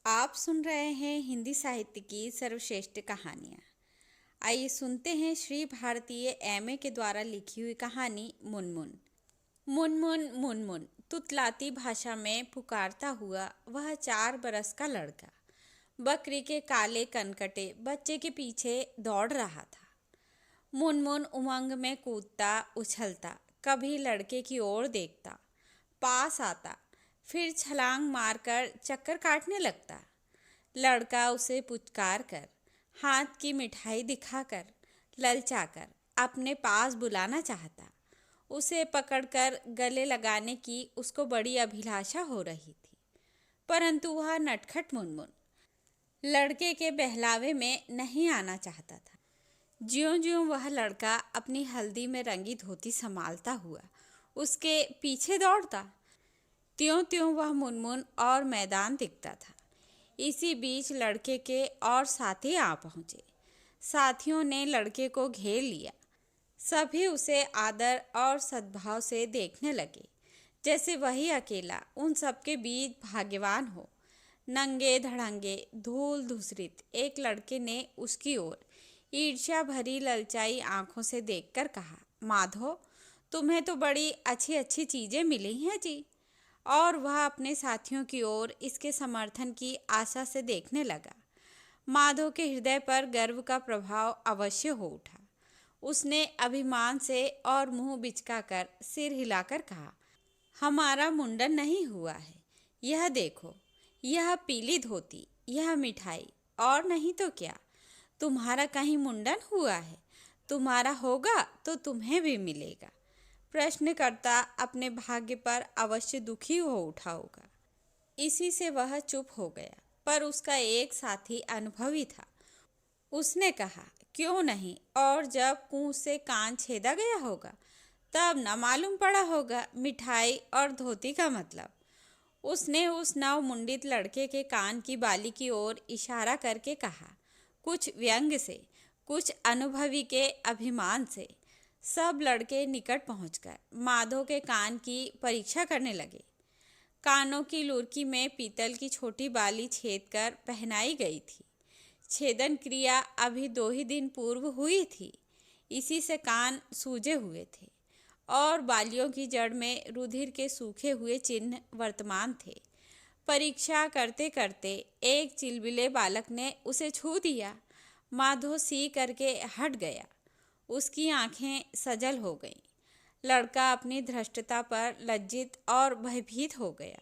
आप सुन रहे हैं हिंदी साहित्य की सर्वश्रेष्ठ कहानियाँ। आइए सुनते हैं श्री भारतीय एमए के द्वारा लिखी हुई कहानी मुनमुन। मुनमुन मुनमुन तुतलाती भाषा में पुकारता हुआ वह 4 बरस का लड़का बकरी के काले कनकटे बच्चे के पीछे दौड़ रहा था। मुनमुन उमंग में कूदता उछलता, कभी लड़के की ओर देखता, पास आता, फिर छलांग मारकर चक्कर काटने लगता। लड़का उसे पुचकार कर, हाथ की मिठाई दिखाकर, ललचाकर अपने पास बुलाना चाहता। उसे पकड़कर गले लगाने की उसको बड़ी अभिलाषा हो रही थी, परंतु वह नटखट मुनमुन लड़के के बहलावे में नहीं आना चाहता था। ज्यों-ज्यों वह लड़का अपनी हल्दी में रंगी धोती संभालता हुआ उसके पीछे दौड़ता, त्यों-त्यों वह मुनमुन और मैदान दिखता था। इसी बीच लड़के के और साथी आ पहुंचे। साथियों ने लड़के को घेर लिया। सभी उसे आदर और सद्भाव से देखने लगे, जैसे वही अकेला उन सबके बीच भाग्यवान हो। नंगे धड़ंगे धूल धूसरित एक लड़के ने उसकी ओर ईर्ष्या भरी ललचाई आंखों से देखकर कहा, माधो, तुम्हें तो बड़ी अच्छी अच्छी चीजें मिली हैं जी। और वह अपने साथियों की ओर इसके समर्थन की आशा से देखने लगा। माधव के हृदय पर गर्व का प्रभाव अवश्य हो उठा। उसने अभिमान से और मुंह बिचकाकर सिर हिलाकर कहा, हमारा मुंडन नहीं हुआ है। यह देखो, यह पीली धोती, यह मिठाई, और नहीं तो क्या, तुम्हारा कहीं मुंडन हुआ है? तुम्हारा होगा तो तुम्हें भी मिलेगा। प्रश्नकर्ता अपने भाग्य पर अवश्य दुखी हो उठा होगा। इसी से वह चुप हो गया, पर उसका एक साथी अनुभवी था। उसने कहा, क्यों नहीं, और जब कुएं से कान छेदा गया होगा तब न मालूम पड़ा होगा मिठाई और धोती का मतलब। उसने उस नवमुंडित लड़के के कान की बाली की ओर इशारा करके कहा, कुछ व्यंग से, कुछ अनुभवी के अभिमान से। सब लड़के निकट पहुंचकर माधव के कान की परीक्षा करने लगे। कानों की लुरकी में पीतल की छोटी बाली छेद कर पहनाई गई थी। छेदन क्रिया अभी 2 ही दिन पूर्व हुई थी। इसी से कान सूजे हुए थे और बालियों की जड़ में रुधिर के सूखे हुए चिन्ह वर्तमान थे। परीक्षा करते करते एक चिलबिले बालक ने उसे छू दिया। माधो सी करके हट गया। उसकी आंखें सजल हो गईं। लड़का अपनी धृष्टता पर लज्जित और भयभीत हो गया।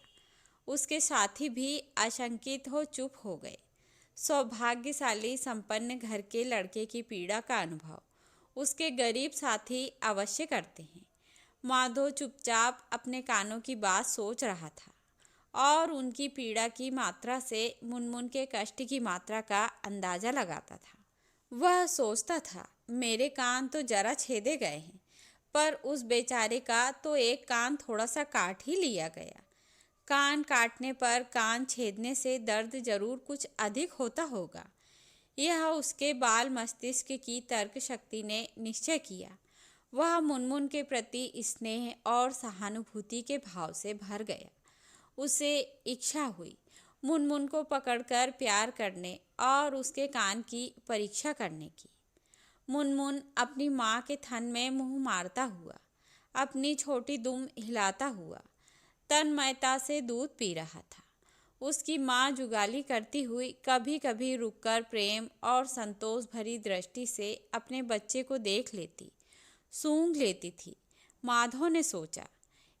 उसके साथी भी आशंकित हो चुप हो गए। सौभाग्यशाली संपन्न घर के लड़के की पीड़ा का अनुभव उसके गरीब साथी अवश्य करते हैं। माधो चुपचाप अपने कानों की बात सोच रहा था और उनकी पीड़ा की मात्रा से मुनमुन के कष्ट की मात्रा का अंदाजा लगाता था। वह सोचता था, मेरे कान तो जरा छेदे गए हैं, पर उस बेचारे का तो एक कान थोड़ा सा काट ही लिया गया। कान काटने पर कान छेदने से दर्द जरूर कुछ अधिक होता होगा। यह उसके बाल मस्तिष्क की तर्क शक्ति ने निश्चय किया। वह मुनमुन के प्रति स्नेह और सहानुभूति के भाव से भर गया। उसे इच्छा हुई मुनमुन को पकड़कर प्यार करने और उसके कान की परीक्षा करने की। मुनमुन अपनी माँ के थन में मुंह मारता हुआ, अपनी छोटी दुम हिलाता हुआ तन्मयता से दूध पी रहा था। उसकी माँ जुगाली करती हुई कभी कभी रुककर प्रेम और संतोष भरी दृष्टि से अपने बच्चे को देख लेती, सूंघ लेती थी। माधव ने सोचा,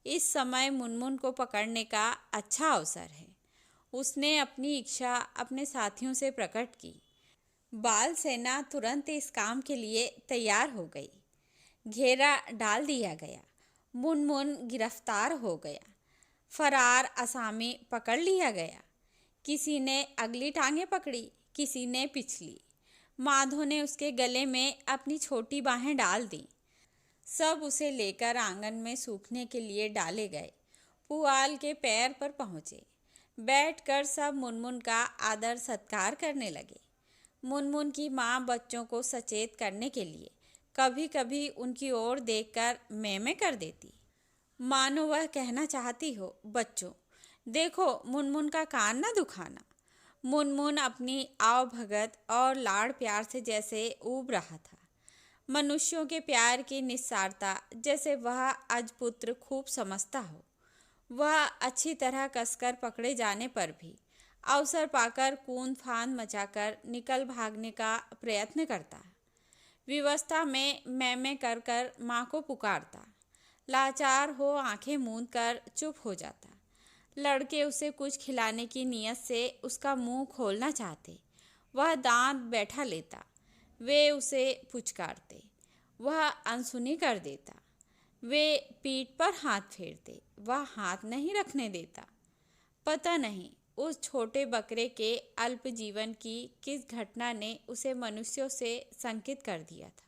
इस समय मुनमुन को पकड़ने का अच्छा अवसर है। उसने अपनी इच्छा अपने साथियों से प्रकट की। बाल सेना तुरंत इस काम के लिए तैयार हो गई। घेरा डाल दिया गया। मुनमुन गिरफ्तार हो गया। फरार असामी पकड़ लिया गया। किसी ने अगली टांगें पकड़ी, किसी ने पिछली। माधव ने उसके गले में अपनी छोटी बाहें डाल दी। सब उसे लेकर आंगन में सूखने के लिए डाले गए। पुआल के पैर पर पहुँचे। बैठकर सब मुनमुन का आदर सत्कार करने लगे। मुनमुन की माँ बच्चों को सचेत करने के लिए कभी कभी उनकी ओर देखकर मैं कर देती, मानो वह कहना चाहती हो, बच्चों देखो, मुनमुन का कान ना दुखाना। मुनमुन अपनी आवभगत और लाड़ प्यार से जैसे ऊब रहा था। मनुष्यों के प्यार की निस्सारता जैसे वह अजपुत्र खूब समझता हो। वह अच्छी तरह कसकर पकड़े जाने पर भी अवसर पाकर कूद फांद मचाकर निकल भागने का प्रयत्न करता। विवस्था में मैं कर कर माँ को पुकारता। लाचार हो आंखें मूंद कर चुप हो जाता। लड़के उसे कुछ खिलाने की नीयत से उसका मुंह खोलना चाहते। वह दांत बैठा लेता। वे उसे पुचकारते। वह अनसुनी कर देता। वे पीठ पर हाथ फेरते। वह हाथ नहीं रखने देता। पता नहीं उस छोटे बकरे के अल्प जीवन की किस घटना ने उसे मनुष्यों से संकित कर दिया था।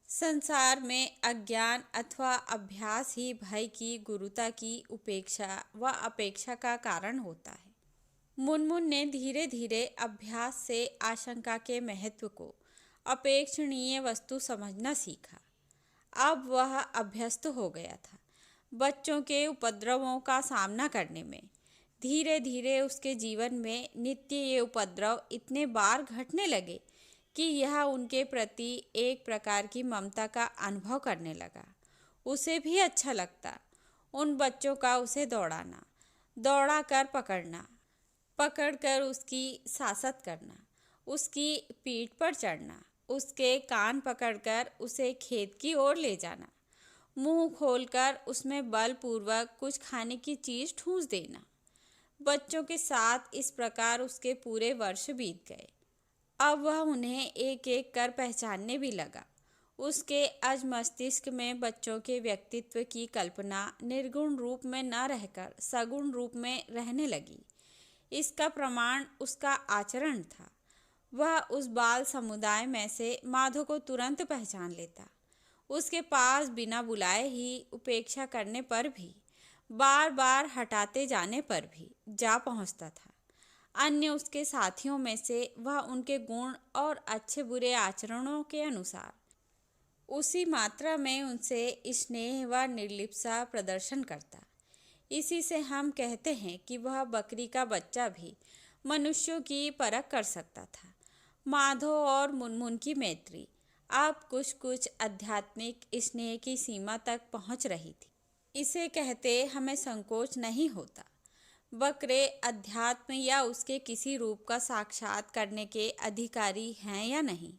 संसार में अज्ञान अथवा अभ्यास ही भय की गुरुता की उपेक्षा व अपेक्षा का कारण होता है। मुनमुन ने धीरे धीरे अभ्यास से आशंका के महत्व को अपेक्षणीय वस्तु समझना सीखा। अब वह अभ्यस्त हो गया था बच्चों के उपद्रवों का सामना करने में। धीरे धीरे उसके जीवन में नित्य ये उपद्रव इतने बार घटने लगे कि यह उनके प्रति एक प्रकार की ममता का अनुभव करने लगा। उसे भी अच्छा लगता उन बच्चों का उसे दौड़ाना, दौड़ा कर पकड़ना, पकड़कर उसकी सासत करना, उसकी पीठ पर चढ़ना, उसके कान पकड़कर उसे खेत की ओर ले जाना, मुंह खोलकर उसमें बलपूर्वक कुछ खाने की चीज ठूंस देना। बच्चों के साथ इस प्रकार उसके पूरे वर्ष बीत गए। अब वह उन्हें एक एक कर पहचानने भी लगा। उसके अज मस्तिष्क में बच्चों के व्यक्तित्व की कल्पना निर्गुण रूप में न रहकर सगुण रूप में रहने लगी। इसका प्रमाण उसका आचरण था। वह उस बाल समुदाय में से माधो को तुरंत पहचान लेता। उसके पास बिना बुलाए ही, उपेक्षा करने पर भी, बार बार हटाते जाने पर भी जा पहुंचता था। अन्य उसके साथियों में से वह उनके गुण और अच्छे बुरे आचरणों के अनुसार उसी मात्रा में उनसे स्नेह व निर्लिप्सा प्रदर्शन करता। इसी से हम कहते हैं कि वह बकरी का बच्चा भी मनुष्यों की परख कर सकता था। माधो और मुनमुन की मैत्री अब कुछ कुछ आध्यात्मिक स्नेह की सीमा तक पहुंच रही थी। इसे कहते हमें संकोच नहीं होता। बकरे अध्यात्म या उसके किसी रूप का साक्षात करने के अधिकारी हैं या नहीं,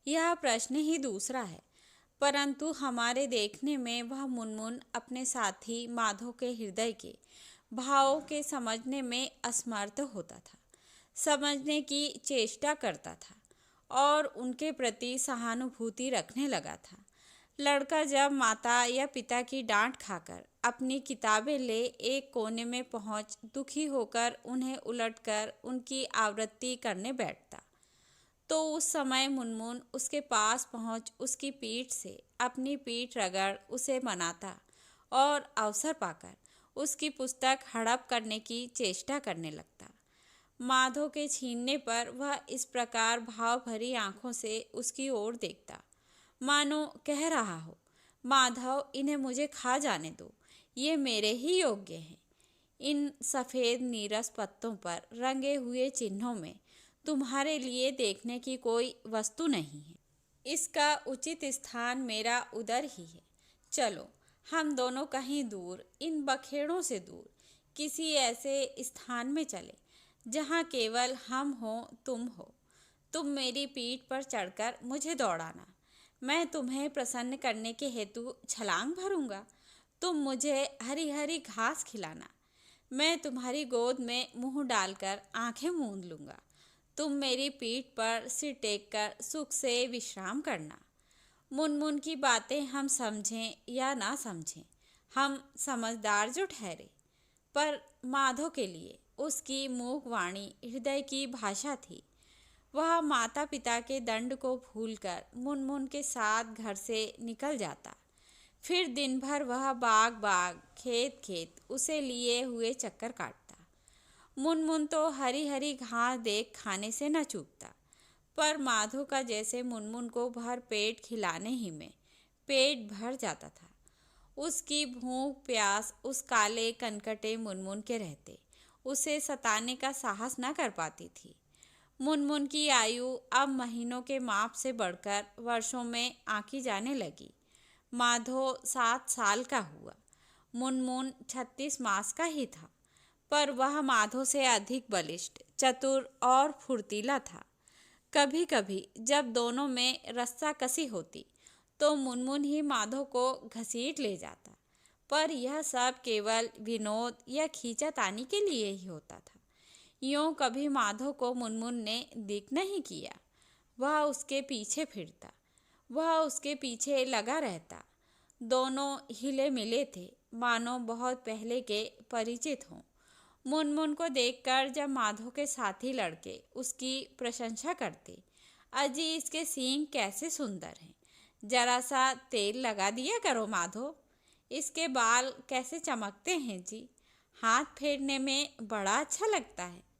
यह प्रश्न ही दूसरा है। परंतु हमारे देखने में वह मुनमुन अपने साथी माधो के हृदय के भावों के समझने में असमर्थ होता था। समझने की चेष्टा करता था और उनके प्रति सहानुभूति रखने लगा था। लड़का जब माता या पिता की डांट खाकर अपनी किताबें ले एक कोने में पहुंच दुखी होकर उन्हें उलटकर उनकी आवृत्ति करने बैठता, तो उस समय मुनमुन उसके पास पहुंच उसकी पीठ से अपनी पीठ रगड़ उसे मनाता और अवसर पाकर उसकी पुस्तक हड़प करने की चेष्टा करने लगता। माधो के छीनने पर वह इस प्रकार भाव भरी आंखों से उसकी ओर देखता, मानो कह रहा हो, माधव, इन्हें मुझे खा जाने दो, ये मेरे ही योग्य हैं। इन सफ़ेद नीरस पत्तों पर रंगे हुए चिन्हों में तुम्हारे लिए देखने की कोई वस्तु नहीं है। इसका उचित स्थान मेरा उदर ही है। चलो हम दोनों कहीं दूर, इन बखेड़ों से दूर, किसी ऐसे स्थान में चले जहाँ केवल हम हो। तुम मेरी पीठ पर चढ़कर मुझे दौड़ाना। मैं तुम्हें प्रसन्न करने के हेतु छलांग भरूंगा। तुम मुझे हरी हरी घास खिलाना। मैं तुम्हारी गोद में मुंह डालकर आंखें मूंद लूँगा। तुम मेरी पीठ पर सिर टेक कर सुख से विश्राम करना। मुनमुन की बातें हम समझें या ना समझें, हम समझदार जो ठहरे, पर माधो के लिए उसकी मूक वाणी हृदय की भाषा थी। वह माता पिता के दंड को भूलकर मुनमुन के साथ घर से निकल जाता। फिर दिन भर वह बाग बाग, खेत खेत उसे लिए हुए चक्कर काटता। मुनमुन तो हरी हरी घास देख खाने से न चूकता, पर माधो का जैसे मुनमुन को भर पेट खिलाने ही में पेट भर जाता था। उसकी भूख प्यास उस काले कनकटे मुनमुन के रहते उसे सताने का साहस न कर पाती थी। मुनमुन की आयु अब महीनों के माप से बढ़कर वर्षों में आंकी जाने लगी। माधो 7 साल का हुआ। मुनमुन 36 मास का ही था, पर वह माधो से अधिक बलिष्ठ, चतुर और फुर्तीला था। कभी कभी जब दोनों में रस्साकसी होती तो मुनमुन ही माधो को घसीट ले जाता, पर यह सब केवल विनोद या खींचातानी के लिए ही होता था। यूं कभी माधो को मुनमुन ने दिख नहीं किया। वह उसके पीछे फिरता, वह उसके पीछे लगा रहता। दोनों हिले मिले थे, मानो बहुत पहले के परिचित हों। मुनमुन को देखकर जब माधो के साथी लड़के उसकी प्रशंसा करते, अजी इसके सींग कैसे सुंदर हैं, जरा सा तेल लगा दिया करो माधो, इसके बाल कैसे चमकते हैं जी, हाथ फेरने में बड़ा अच्छा लगता है।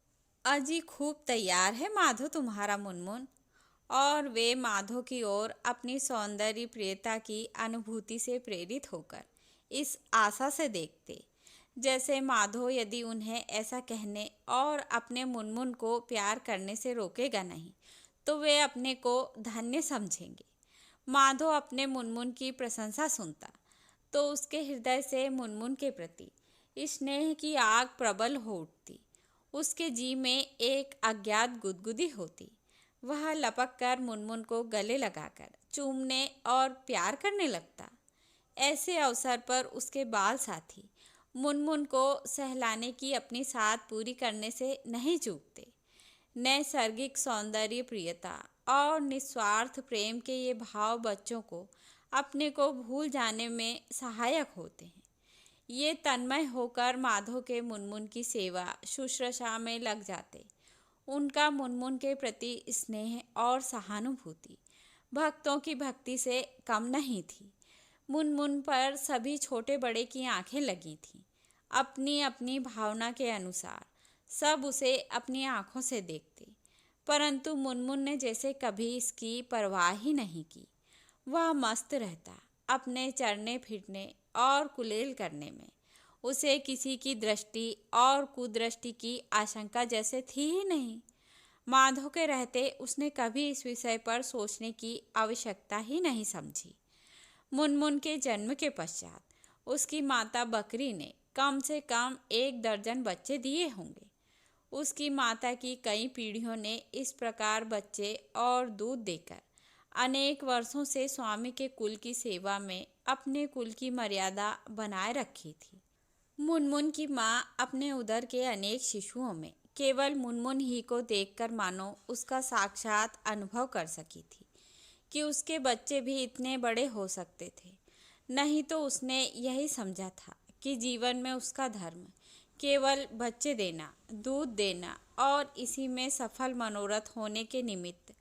अजी खूब तैयार है माधो तुम्हारा मुनमुन। और वे माधो की ओर अपनी सौंदर्य प्रियता की अनुभूति से प्रेरित होकर इस आशा से देखते, जैसे माधो यदि उन्हें ऐसा कहने और अपने मुनमुन को प्यार करने से रोकेगा नहीं तो वे अपने को धन्य समझेंगे। माधो अपने मुनमुन की प्रशंसा सुनता तो उसके हृदय से मुनमुन के प्रति स्नेह की आग प्रबल हो उठती। उसके जी में एक अज्ञात गुदगुदी होती। वह लपक कर मुनमुन को गले लगाकर चूमने और प्यार करने लगता। ऐसे अवसर पर उसके बाल साथी मुनमुन को सहलाने की अपनी साथ पूरी करने से नहीं चूकते। नैसर्गिक सौंदर्य प्रियता और निस्वार्थ प्रेम के ये भाव बच्चों को अपने को भूल जाने में सहायक होते हैं। ये तन्मय होकर माधो के मुनमुन की सेवा शुश्रूषा में लग जाते। उनका मुनमुन के प्रति स्नेह और सहानुभूति भक्तों की भक्ति से कम नहीं थी। मुनमुन पर सभी छोटे बड़े की आंखें लगी थीं। अपनी अपनी भावना के अनुसार सब उसे अपनी आंखों से देखते, परंतु मुनमुन ने जैसे कभी इसकी परवाह ही नहीं की। वह मस्त रहता अपने चरने फिरने और कुलेल करने में। उसे किसी की दृष्टि और कुदृष्टि की आशंका जैसे थी ही नहीं। माधो के रहते उसने कभी इस विषय पर सोचने की आवश्यकता ही नहीं समझी। मुनमुन के जन्म के पश्चात उसकी माता बकरी ने कम से कम 1 दर्जन बच्चे दिए होंगे। उसकी माता की कई पीढ़ियों ने इस प्रकार बच्चे और दूध देकर अनेक वर्षों से स्वामी के कुल की सेवा में अपने कुल की मर्यादा बनाए रखी थी। मुनमुन की माँ अपने उदर के अनेक शिशुओं में केवल मुनमुन ही को देखकर मानो उसका साक्षात अनुभव कर सकी थी कि उसके बच्चे भी इतने बड़े हो सकते थे। नहीं तो उसने यही समझा था कि जीवन में उसका धर्म केवल बच्चे देना, दूध देना और इसी में सफल मनोरथ होने के निमित्त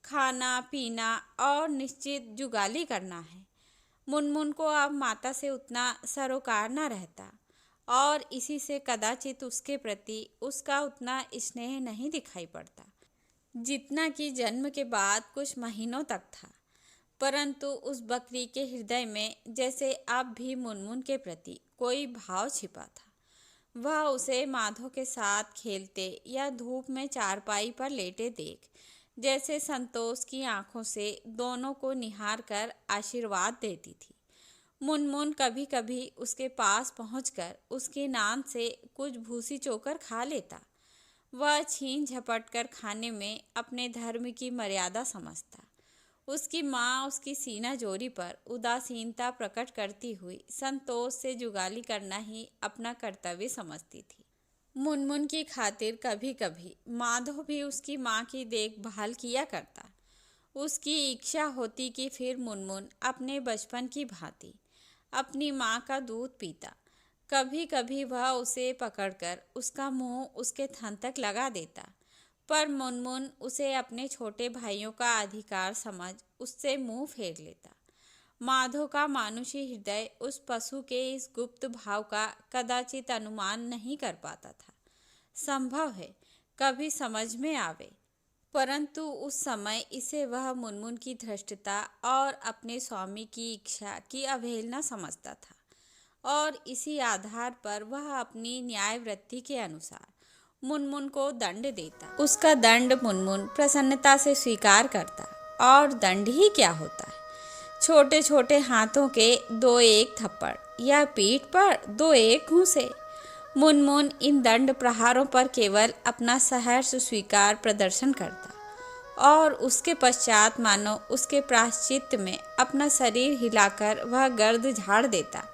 खाना पीना और निश्चित जुगाली करना है। मुनमुन को अब माता से उतना सरोकार न रहता और इसी से कदाचित उसके प्रति उसका उतना स्नेह नहीं दिखाई पड़ता जितना कि जन्म के बाद कुछ महीनों तक था। परंतु उस बकरी के हृदय में जैसे अब भी मुनमुन के प्रति कोई भाव छिपा था। वह उसे माधो के साथ खेलते या धूप में चारपाई पर लेटे देख जैसे संतोष की आंखों से दोनों को निहार कर आशीर्वाद देती थी। मुनमुन कभी कभी उसके पास पहुंचकर उसकी नान से कुछ भूसी चोकर खा लेता। वह छीन झपट कर खाने में अपने धर्म की मर्यादा समझता। उसकी माँ उसकी सीना जोरी पर उदासीनता प्रकट करती हुई संतोष से जुगाली करना ही अपना कर्तव्य समझती थी। मुनमुन की खातिर कभी कभी माधो भी उसकी माँ की देखभाल किया करता। उसकी इच्छा होती कि फिर मुनमुन अपने बचपन की भांति अपनी माँ का दूध पीता। कभी कभी वह उसे पकड़कर उसका मुंह उसके थन तक लगा देता, पर मुनमुन उसे अपने छोटे भाइयों का अधिकार समझ उससे मुंह फेर लेता। माधो का मानुषी हृदय उस पशु के इस गुप्त भाव का कदाचित अनुमान नहीं कर पाता था। संभव है कभी समझ में आवे, परंतु उस समय इसे वह मुनमुन की धृष्टता और अपने स्वामी की इच्छा की अवहेलना समझता था और इसी आधार पर वह अपनी न्यायवृत्ति के अनुसार मुनमुन को दंड देता। उसका दंड मुनमुन प्रसन्नता से स्वीकार करता। और दंड ही क्या होता है, छोटे छोटे हाथों के 2-1 थप्पड़ या पीठ पर 2-1 घूंसे। मुनमुन इन दंड प्रहारों पर केवल अपना सहर्ष स्वीकार प्रदर्शन करता और उसके पश्चात मानो उसके प्रायश्चित में अपना शरीर हिलाकर वह गर्द झाड़ देता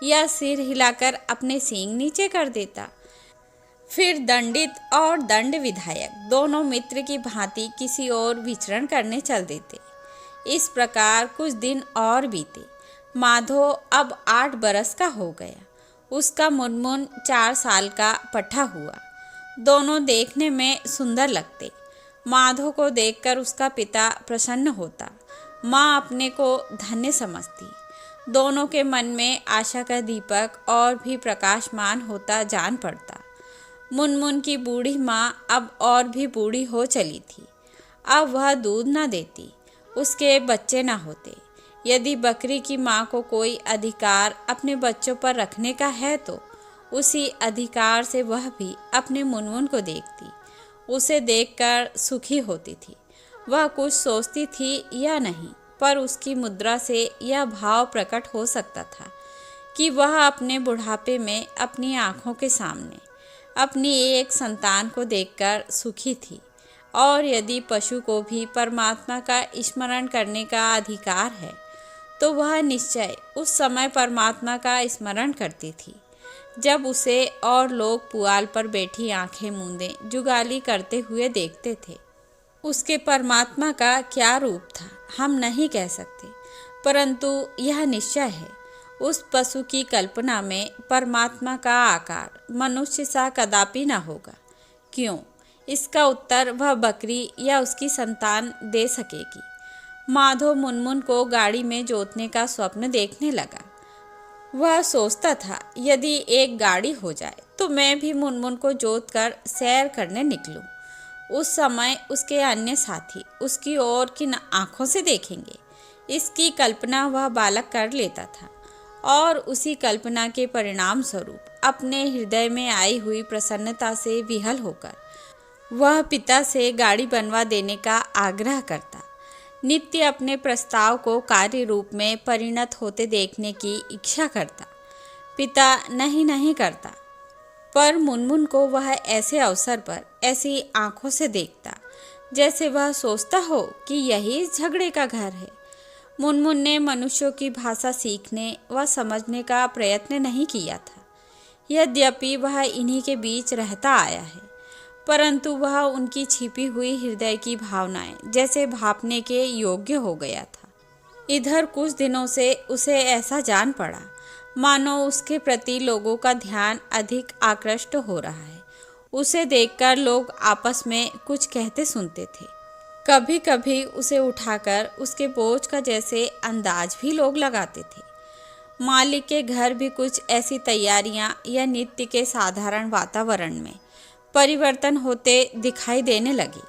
या सिर हिलाकर अपने सींग नीचे कर देता। फिर दंडित और दंड विधायक दोनों मित्र की भांति किसी और विचरण करने चल देते। इस प्रकार कुछ दिन और बीते। माधो अब 8 बरस का हो गया। उसका मुनमुन 4 साल का पट्ठा हुआ। दोनों देखने में सुंदर लगते। माधो को देखकर उसका पिता प्रसन्न होता, माँ अपने को धन्य समझती। दोनों के मन में आशा का दीपक और भी प्रकाशमान होता जान पड़ता। मुनमुन की बूढ़ी माँ अब और भी बूढ़ी हो चली थी। अब वह दूध न देती, उसके बच्चे न होते। यदि बकरी की माँ को कोई अधिकार अपने बच्चों पर रखने का है तो उसी अधिकार से वह भी अपने मुनमुन को देखती। उसे देखकर सुखी होती थी। वह कुछ सोचती थी या नहीं, पर उसकी मुद्रा से यह भाव प्रकट हो सकता था कि वह अपने बुढ़ापे में अपनी आँखों के सामने अपनी एक संतान को देखकर सुखी थी। और यदि पशु को भी परमात्मा का स्मरण करने का अधिकार है तो वह निश्चय उस समय परमात्मा का स्मरण करती थी जब उसे और लोग पुआल पर बैठी आंखें मूंदे जुगाली करते हुए देखते थे। उसके परमात्मा का क्या रूप था हम नहीं कह सकते, परंतु यह निश्चय है उस पशु की कल्पना में परमात्मा का आकार मनुष्य सा कदापि न होगा। क्यों? इसका उत्तर वह बकरी या उसकी संतान दे सकेगी। माधो मुनमुन को गाड़ी में जोतने का स्वप्न देखने लगा। वह सोचता था, यदि एक गाड़ी हो जाए तो मैं भी मुनमुन को जोत कर सैर करने निकलूं। उस समय उसके अन्य साथी उसकी ओर किन आँखों से देखेंगे, इसकी कल्पना वह बालक कर लेता था और उसी कल्पना के परिणाम स्वरूप अपने हृदय में आई हुई प्रसन्नता से विहल होकर वह पिता से गाड़ी बनवा देने का आग्रह करता। नित्य अपने प्रस्ताव को कार्य रूप में परिणत होते देखने की इच्छा करता। पिता नहीं करता, पर मुनमुन को वह ऐसे अवसर पर ऐसी आंखों से देखता जैसे वह सोचता हो कि यही इस झगड़े का घर है। मुनमुन ने मनुष्यों की भाषा सीखने व समझने का प्रयत्न नहीं किया था। यद्यपि वह इन्हीं के बीच रहता आया है, परंतु वह उनकी छिपी हुई हृदय की भावनाएं जैसे भांपने के योग्य हो गया था। इधर कुछ दिनों से उसे ऐसा जान पड़ा मानो उसके प्रति लोगों का ध्यान अधिक आकृष्ट हो रहा है। उसे देखकर लोग आपस में कुछ कहते सुनते थे। कभी कभी उसे उठाकर उसके बोझ का जैसे अंदाज भी लोग लगाते थे। मालिक के घर भी कुछ ऐसी तैयारियां या नित्य के साधारण वातावरण में परिवर्तन होते दिखाई देने लगी,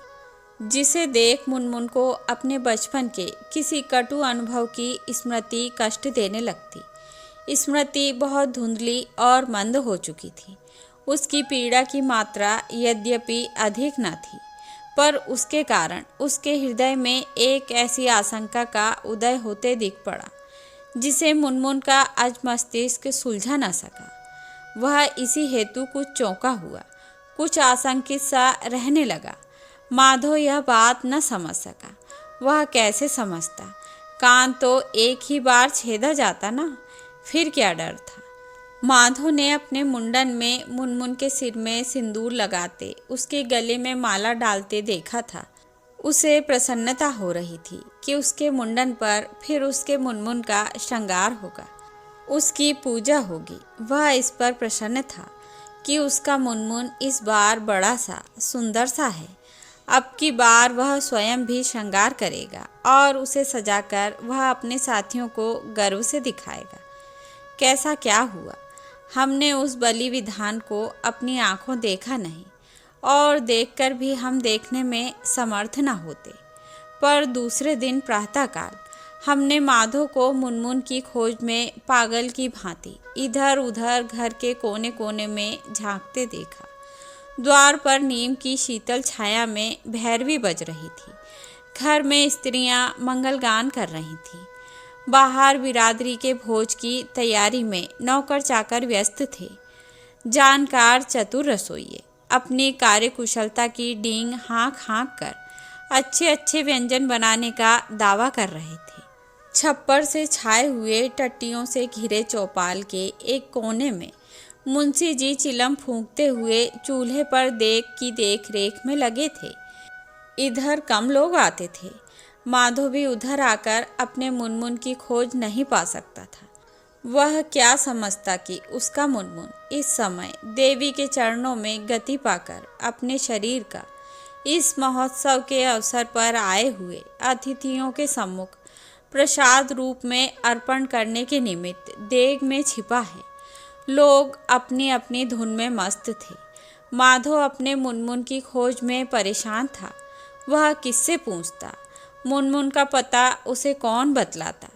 जिसे देख मुनमुन को अपने बचपन के किसी कटु अनुभव की स्मृति कष्ट देने लगती। स्मृति बहुत धुंधली और मंद हो चुकी थी। उसकी पीड़ा की मात्रा यद्यपि अधिक न थी, पर उसके कारण उसके हृदय में एक ऐसी आशंका का उदय होते दिख पड़ा जिसे मुनमुन का आज मस्तिष्क सुलझा न सका। वह इसी हेतु कुछ चौंका हुआ, कुछ आशंकित सा रहने लगा। माधो यह बात न समझ सका। वह कैसे समझता? कान तो एक ही बार छेदा जाता ना, फिर क्या डर था। माधो ने अपने मुंडन में मुनमुन के सिर में सिंदूर लगाते, उसके गले में माला डालते देखा था। उसे प्रसन्नता हो रही थी कि उसके मुंडन पर फिर उसके मुनमुन का श्रृंगार होगा, उसकी पूजा होगी। वह इस पर प्रसन्न था कि उसका मुनमुन इस बार बड़ा सा सुंदर सा है। अब की बार वह स्वयं भी श्रृंगार करेगा और उसे सजाकर वह अपने साथियों को गर्व से दिखाएगा। कैसा क्या हुआ, हमने उस बलि विधान को अपनी आंखों देखा नहीं और देखकर भी हम देखने में समर्थ न होते। पर दूसरे दिन प्रातःकाल हमने माधो को मुनमुन की खोज में पागल की भांति इधर उधर घर के कोने कोने में झांकते देखा। द्वार पर नीम की शीतल छाया में भैरवी बज रही थी। घर में स्त्रियां मंगलगान कर रही थीं। बाहर बिरादरी के भोज की तैयारी में नौकर चाकर व्यस्त थे। जानकार चतुर रसोइये अपनी कार्यकुशलता की डींग हाँक हाँक कर अच्छे अच्छे व्यंजन बनाने का दावा कर रहे थे। छप्पर से छाए हुए टट्टियों से घिरे चौपाल के एक कोने में मुंशी जी चिलम फूंकते हुए चूल्हे पर देख रेख में लगे थे। इधर कम लोग आते थे। माधो भी उधर आकर अपने मुनमुन की खोज नहीं पा सकता था। वह क्या समझता कि उसका मुनमुन इस समय देवी के चरणों में गति पाकर अपने शरीर का इस महोत्सव के अवसर पर आए हुए अतिथियों के सम्मुख प्रसाद रूप में अर्पण करने के निमित्त देग में छिपा है। लोग अपनी अपनी धुन में मस्त थे। माधो अपने मुनमुन की खोज में परेशान था। वह किससे पूछता? मुनमुन का पता उसे कौन बतलाता?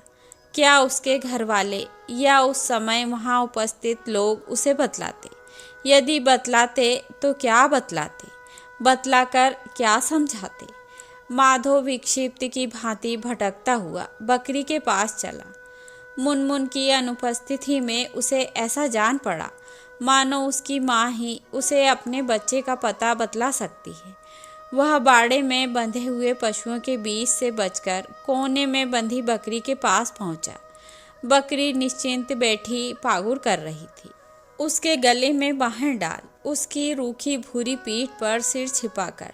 क्या उसके घर वाले या उस समय वहाँ उपस्थित लोग उसे बतलाते? यदि बतलाते तो क्या बतलाते? बतलाकर क्या समझाते? माधो विक्षिप्त की भांति भटकता हुआ बकरी के पास चला। मुनमुन की अनुपस्थिति में उसे ऐसा जान पड़ा मानो उसकी माँ ही उसे अपने बच्चे का पता बतला सकती है। वह बाड़े में बंधे हुए पशुओं के बीच से बचकर कोने में बंधी बकरी के पास पहुंचा। बकरी निश्चिंत बैठी पागुर कर रही थी। उसके गले में बाहें डाल उसकी रूखी भूरी पीठ पर सिर छिपाकर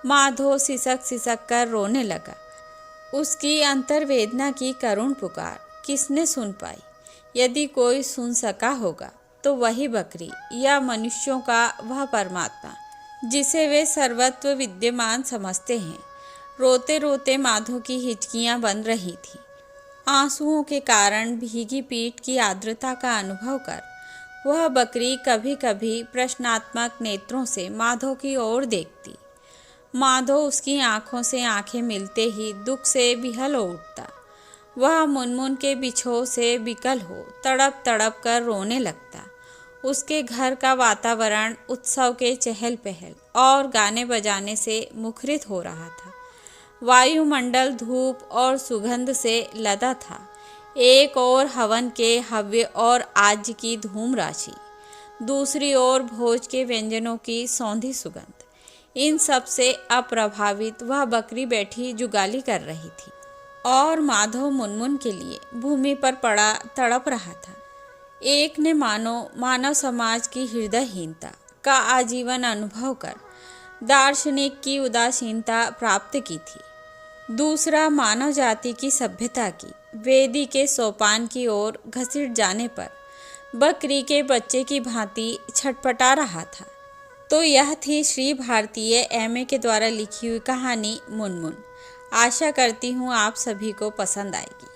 माधो सिसक सिसक कर रोने लगा। उसकी अंतर्वेदना की करुण पुकार किसने सुन पाई? यदि कोई सुन सका होगा तो वही बकरी या मनुष्यों का वह परमात्मा जिसे वे सर्वत्र विद्यमान समझते हैं। रोते रोते माधो की हिचकियां बन रही थीं। आंसुओं के कारण भीगी पीठ की आर्द्रता का अनुभव कर वह बकरी कभी कभी प्रश्नात्मक नेत्रों से माधो की ओर देखती। माधो उसकी आंखों से आंखें मिलते ही दुख से विहल हो उठता। वह मुनमुन के बिछोह से विकल हो तड़प तड़प कर रोने लगता। उसके घर का वातावरण उत्सव के चहल पहल और गाने बजाने से मुखरित हो रहा था। वायुमंडल धूप और सुगंध से लदा था। एक ओर हवन के हव्य और आज्य की धूम राशि, दूसरी ओर भोज के व्यंजनों की सौंधी सुगंध। इन सब से अप्रभावित वह बकरी बैठी जुगाली कर रही थी और माधव मुनमुन के लिए भूमि पर पड़ा तड़प रहा था। एक ने मानव समाज की हृदयहीनता का आजीवन अनुभव कर दार्शनिक की उदासीनता प्राप्त की थी। दूसरा मानव जाति की सभ्यता की वेदी के सोपान की ओर घसीट जाने पर बकरी के बच्चे की भांति छटपटा रहा था। तो यह थी श्री भारतीय एमए के द्वारा लिखी हुई कहानी मुनमुन। आशा करती हूँ आप सभी को पसंद आएगी।